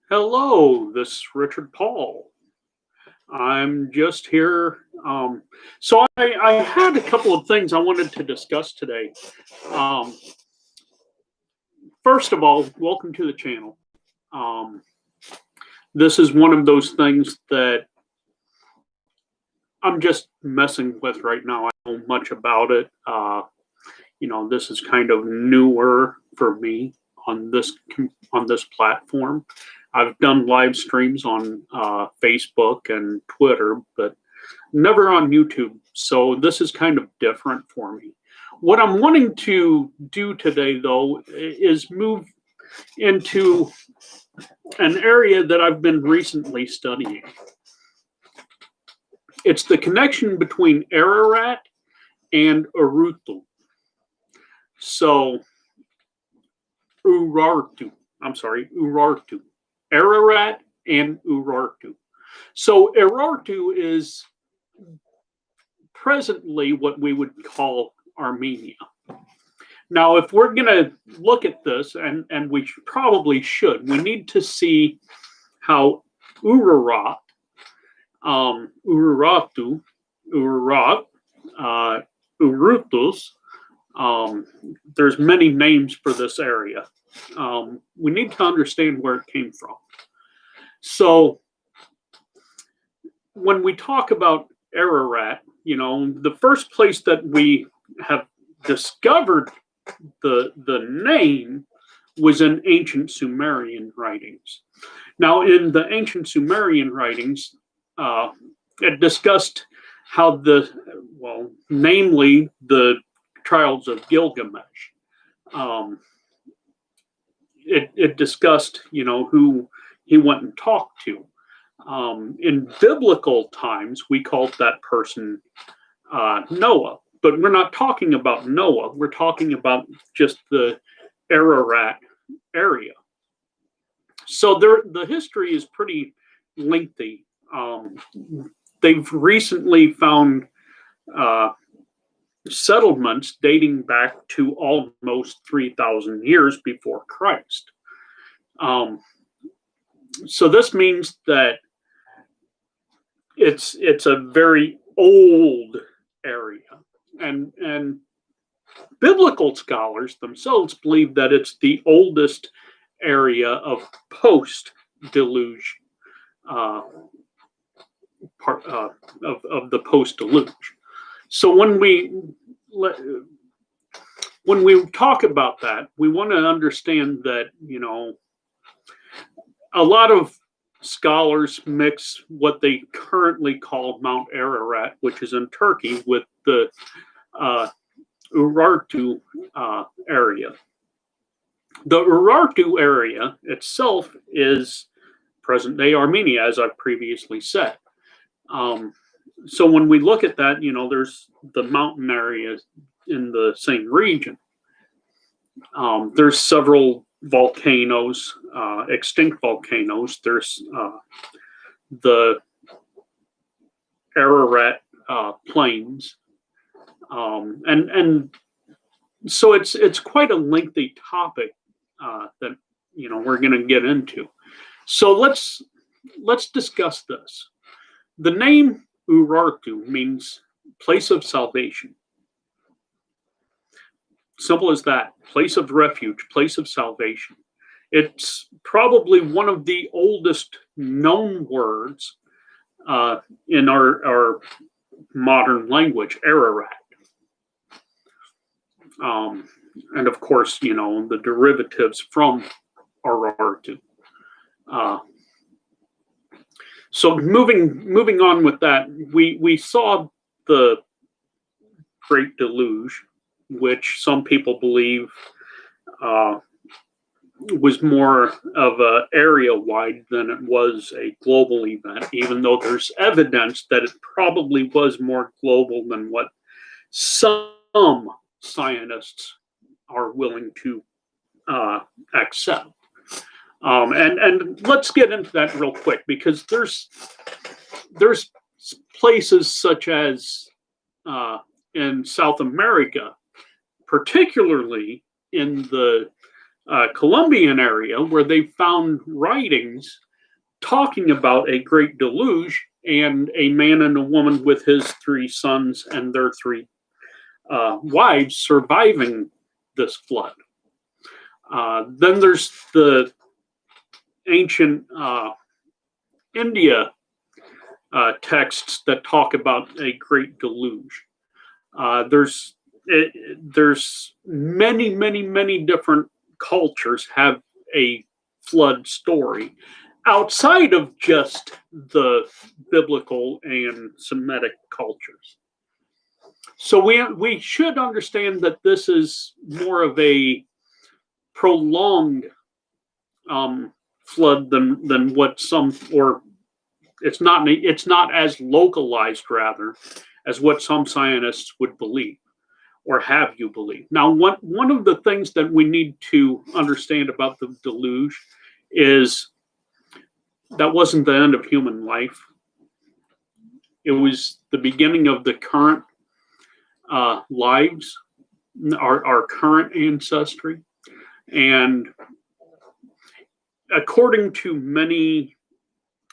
Hello, this is Richard Paul. I'm just here. So I had a couple of things I wanted to discuss today. Um, First of all, welcome to the channel. Um, this is one of those things that I'm just messing with right now. I don't know much about it. This is kind of newer for me on this platform. I've done live streams on Facebook and Twitter, but never on YouTube. So this is kind of different for me. What I'm wanting to do today, though, is move into an area that I've been recently studying. It's the connection between Ararat and Urartu. So, Urartu. Ararat and Urartu. So, Urartu is presently what we would call Armenia. Now, if we're going to look at this, and we probably should, we need to see how Ararat, Urartu, Ararat, Urartus, there's many names for this area. We need to understand where it came from. So, when we talk about Ararat, the first place that we have discovered the name was in ancient Sumerian writings. Now, in the ancient Sumerian writings, it discussed how namely the trials of Gilgamesh. It discussed, who he went and talked to. In biblical times, we called that person Noah, but we're not talking about Noah. We're talking about just the Ararat area. So the history is pretty lengthy. They've recently found settlements dating back to almost 3,000 years before Christ. So this means that it's a very old area, and biblical scholars themselves believe that it's the oldest area of post-deluge part of the post-deluge. So when we talk about that, we want to understand that a lot of scholars mix what they currently call Mount Ararat, which is in Turkey, with the Urartu area. The Urartu area itself is present-day Armenia, as I've previously said. So when we look at that, there's the mountain areas in the same region. There's several volcanoes, extinct volcanoes. There's the Ararat plains, and so it's quite a lengthy topic that we're going to get into. So let's discuss this. The name Urartu means place of salvation. Simple as that. Place of refuge, place of salvation. It's probably one of the oldest known words in our modern language, Ararat. And of course, the derivatives from Urartu. So moving on with that, we saw the Great Deluge, which some people believe was more of an area-wide than it was a global event, even though there's evidence that it probably was more global than what some scientists are willing to accept. And let's get into that real quick, because there's places such as in South America, particularly in the Colombian area where they found writings talking about a great deluge and a man and a woman with his 3 sons and their 3 wives surviving this flood. Then there's the ancient India texts that talk about a great deluge. There's many different cultures have a flood story outside of just the biblical and Semitic cultures. So we should understand that this is more of a prolonged flood than what some, or it's not as localized rather as what some scientists would believe or have you believe. Now, one of the things that we need to understand about the deluge is that wasn't the end of human life. It was the beginning of the current lives, our current ancestry. And according to many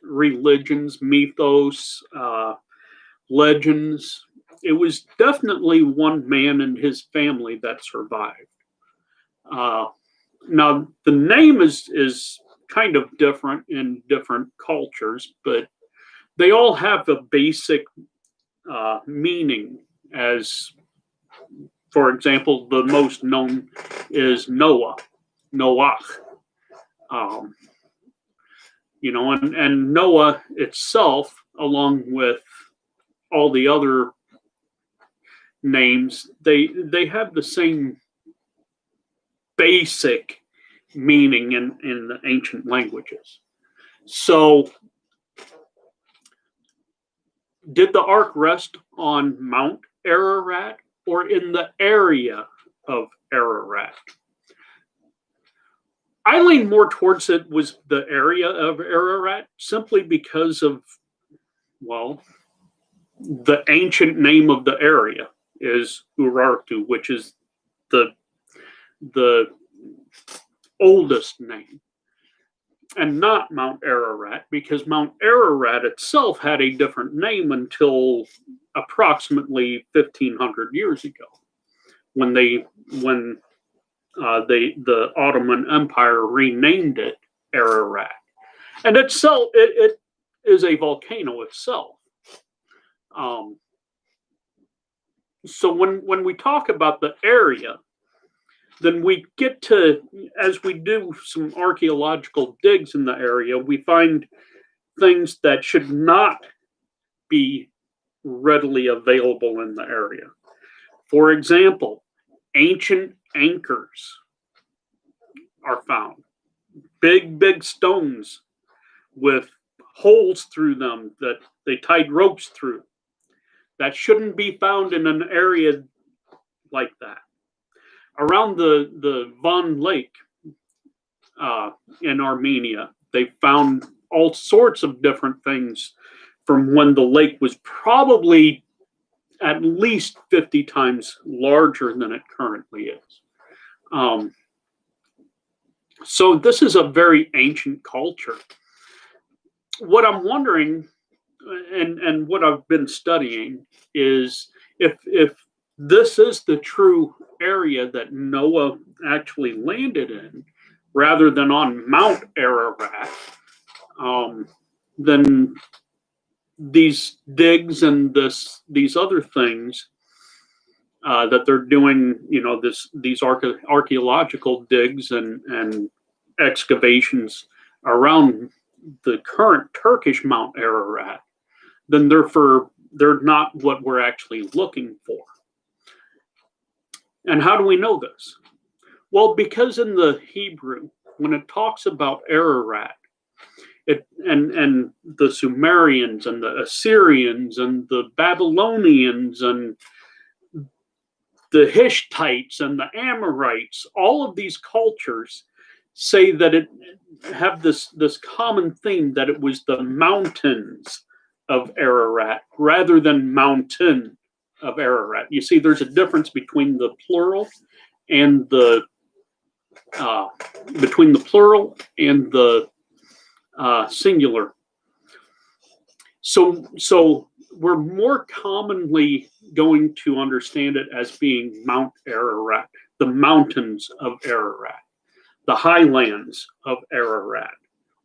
religions, mythos, legends, it was definitely one man and his family that survived. Now, the name is kind of different in different cultures, but they all have a basic meaning. As, for example, the most known is Noah, Noach. And Noah itself, along with all the other names, they have the same basic meaning in the ancient languages. So, did the ark rest on Mount Ararat or in the area of Ararat? I lean more towards it was the area of Ararat, simply because of, well, the ancient name of the area is Urartu, which is the oldest name, and not Mount Ararat, because Mount Ararat itself had a different name until approximately 1,500 years ago, when the Ottoman Empire renamed it Ararat, and itself it is a volcano itself. So when we talk about the area, then we get to, as we do some archaeological digs in the area, we find things that should not be readily available in the area. For example, ancient anchors are found. Big stones with holes through them that they tied ropes through. That shouldn't be found in an area like that. Around the Van Lake in Armenia, they found all sorts of different things from when the lake was probably at least 50 times larger than it currently is. So this is a very ancient culture. What I'm wondering, and what I've been studying, is if this is the true area that Noah actually landed in, rather than on Mount Ararat, then these digs and these other things that they're doing, these archaeological digs and excavations around the current Turkish Mount Ararat, then they're not what we're actually looking for. And how do we know this? Well, because in the Hebrew, when it talks about Ararat, and the Sumerians and the Assyrians and the Babylonians and the Hittites and the Amorites, all of these cultures say that it have this common theme, that it was the mountains of Ararat rather than mountain of Ararat. You see, there's a difference between the plural and the between the plural and the singular. So we're more commonly going to understand it as being Mount Ararat, the mountains of Ararat, the highlands of Ararat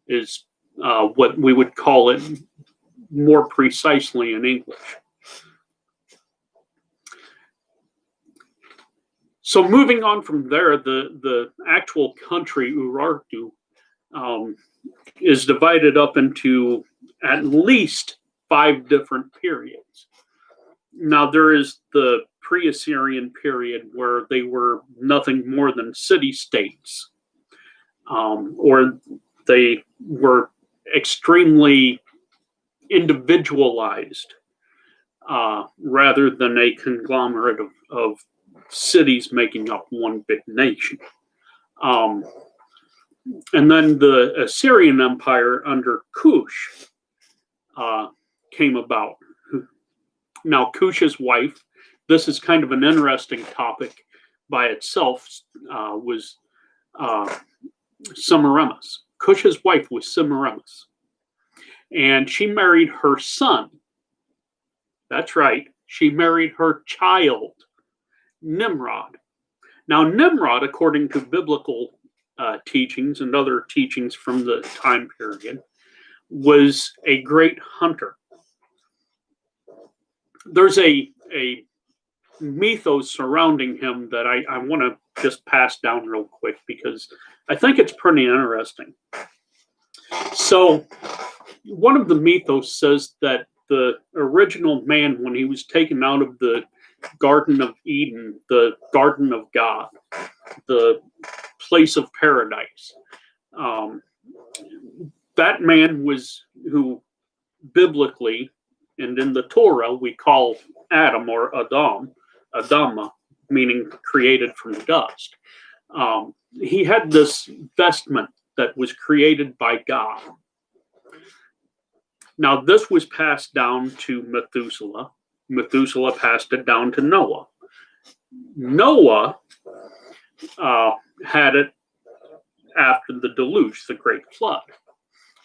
is what we would call it more precisely in English. So moving on from there, the actual country Urartu is divided up into at least 5 different periods. Now there is the pre-Assyrian period where they were nothing more than city-states, or they were extremely individualized rather than a conglomerate of cities making up one big nation. And then the Assyrian Empire under Cush came about. Now, Cush's wife, this is kind of an interesting topic by itself, was Semiramis. Cush's wife was Semiramis. And she married her son. That's right. She married her child, Nimrod. Now, Nimrod, according to biblical teachings and other teachings from the time period, was a great hunter. There's a mythos surrounding him that I want to just pass down real quick because I think it's pretty interesting. So, one of the mythos says that the original man, when he was taken out of the Garden of Eden, the Garden of God, the place of paradise, that man was who biblically and in the Torah we call Adam or Adama, meaning created from dust. He had this vestment that was created by God. Now, this was passed down to Methuselah. Methuselah passed it down to Noah. Noah had it after the deluge, the great flood.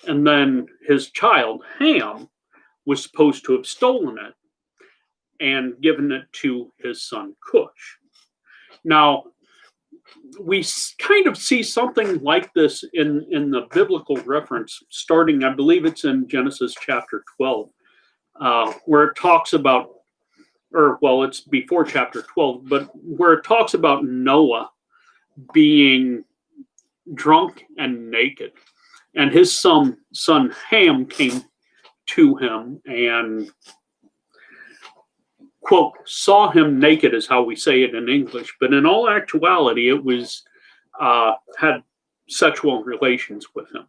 And then his child, Ham, was supposed to have stolen it and given it to his son, Cush. Now, we kind of see something like this in the biblical reference, starting, I believe it's in Genesis chapter 12, where it talks about, or well, it's before chapter 12, but where it talks about Noah being drunk and naked. And his son Ham came to him and, quote, saw him naked is how we say it in English, but in all actuality, it was, had sexual relations with him.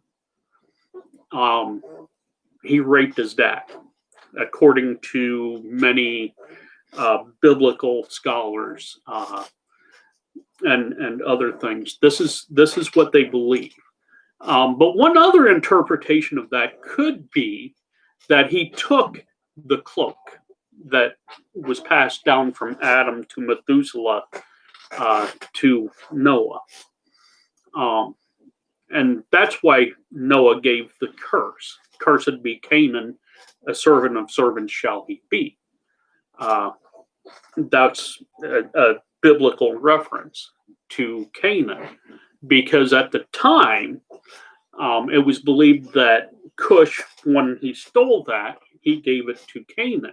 He raped his dad, according to many biblical scholars and other things. This is what they believe. But one other interpretation of that could be that he took the cloak that was passed down from Adam to Methuselah to Noah. And that's why Noah gave the curse. Cursed be Canaan, a servant of servants shall he be. That's a biblical reference to Canaan, because at the time, it was believed that Cush, when he stole that, he gave it to Canaan.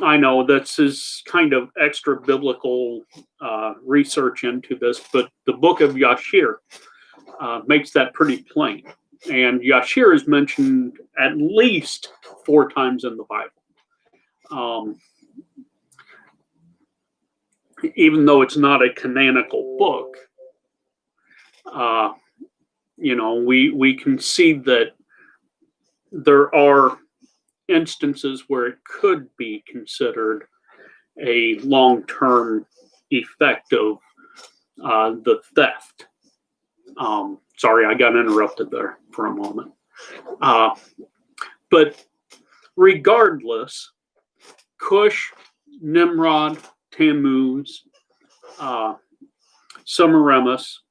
I know this is kind of extra biblical research into this, but the book of Yashir makes that pretty plain. And Yashir is mentioned at least 4 times in the Bible. Even though it's not a canonical book, we can see that there are instances where it could be considered a long-term effect of the theft. Sorry, I got interrupted there for a moment. But regardless, Cush, Nimrod, Tammuz, Semiramis.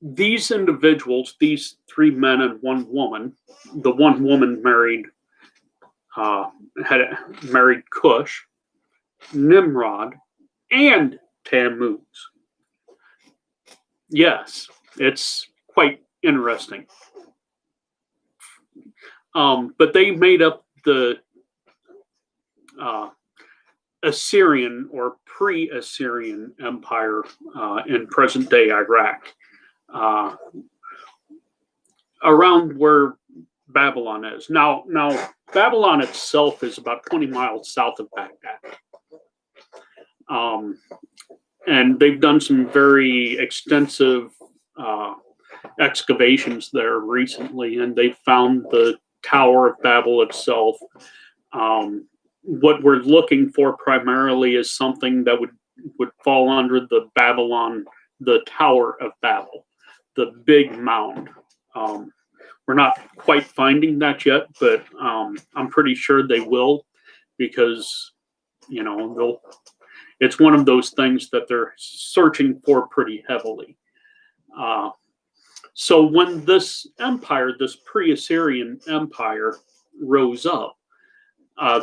These individuals, these 3 men and 1 woman, the 1 woman had married Cush, Nimrod, and Tammuz. Yes, it's quite interesting. But they made up the Assyrian or pre-Assyrian Empire in present-day Iraq, around where Babylon is. Now, Babylon itself is about 20 miles south of Baghdad. And they've done some very extensive excavations there recently, and they found the Tower of Babel itself. What we're looking for primarily is something that would fall under the Babylon, the Tower of Babel, the big mound. We're not quite finding that yet, but I'm pretty sure they will, because it's one of those things that they're searching for pretty heavily. So when this empire, this pre-Assyrian empire, rose up,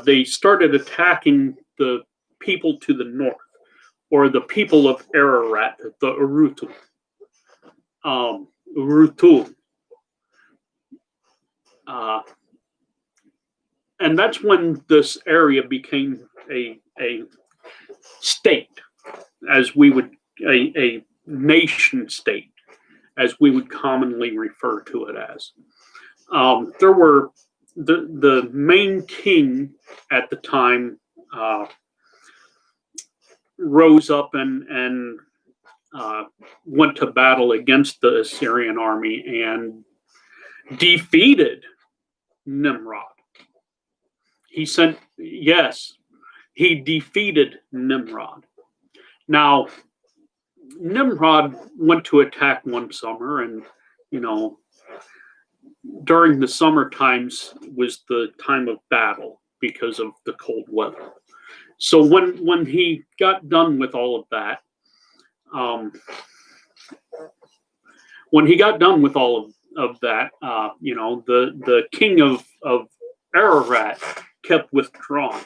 they started attacking the people to the north, or the people of Ararat, the Urartu. And that's when this area became a state, as we would, a nation state, as we would commonly refer to it as. There were the main king at the time rose up and went to battle against the Assyrian army and defeated Nimrod. He defeated Nimrod. Now, Nimrod went to attack one summer, and during the summer times was the time of battle because of the cold weather. So when he got done with all of that, the king of Ararat kept withdrawing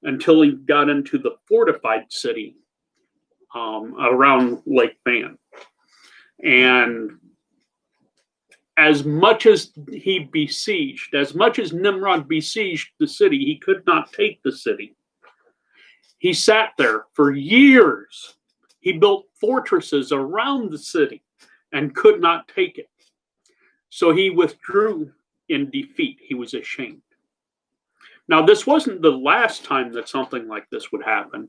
until he got into the fortified city around Lake Van. And as much as Nimrod besieged the city, he could not take the city. He sat there for years. He built fortresses around the city and could not take it. So he withdrew in defeat. He was ashamed. Now, this wasn't the last time that something like this would happen.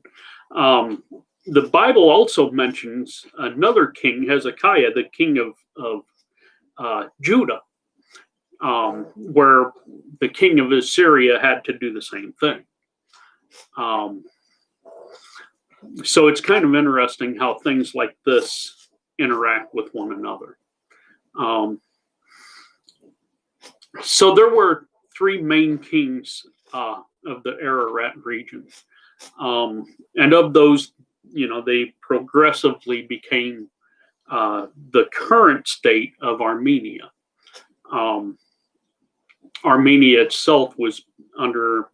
The Bible also mentions another king, Hezekiah, the king of Judah, where the king of Assyria had to do the same thing. So it's kind of interesting how things like this interact with one another. So there were 3 main kings of the Ararat region. And of those, they progressively became the current state of Armenia. Armenia itself was under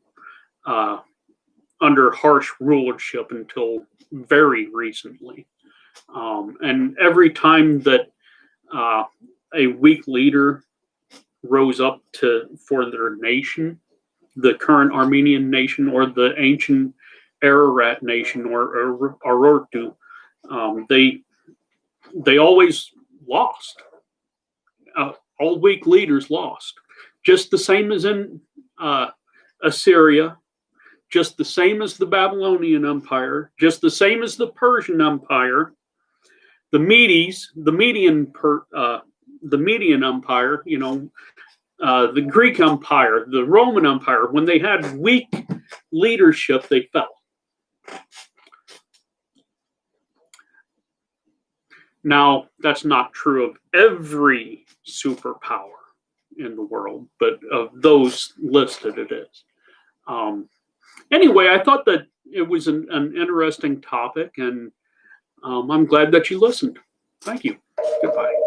harsh rulership until very recently. And every time that a weak leader rose up for their nation, the current Armenian nation or the ancient Ararat nation or Urartu, they always lost. All weak leaders lost. Just the same as in Assyria, just the same as the Babylonian Empire, just the same as the Persian Empire, the Median Empire, the Greek Empire, the Roman Empire. When they had weak leadership, they fell. Now, that's not true of every superpower in the world, but of those listed, it is. Anyway, I thought that it was an interesting topic, and I'm glad that you listened. Thank you. Goodbye.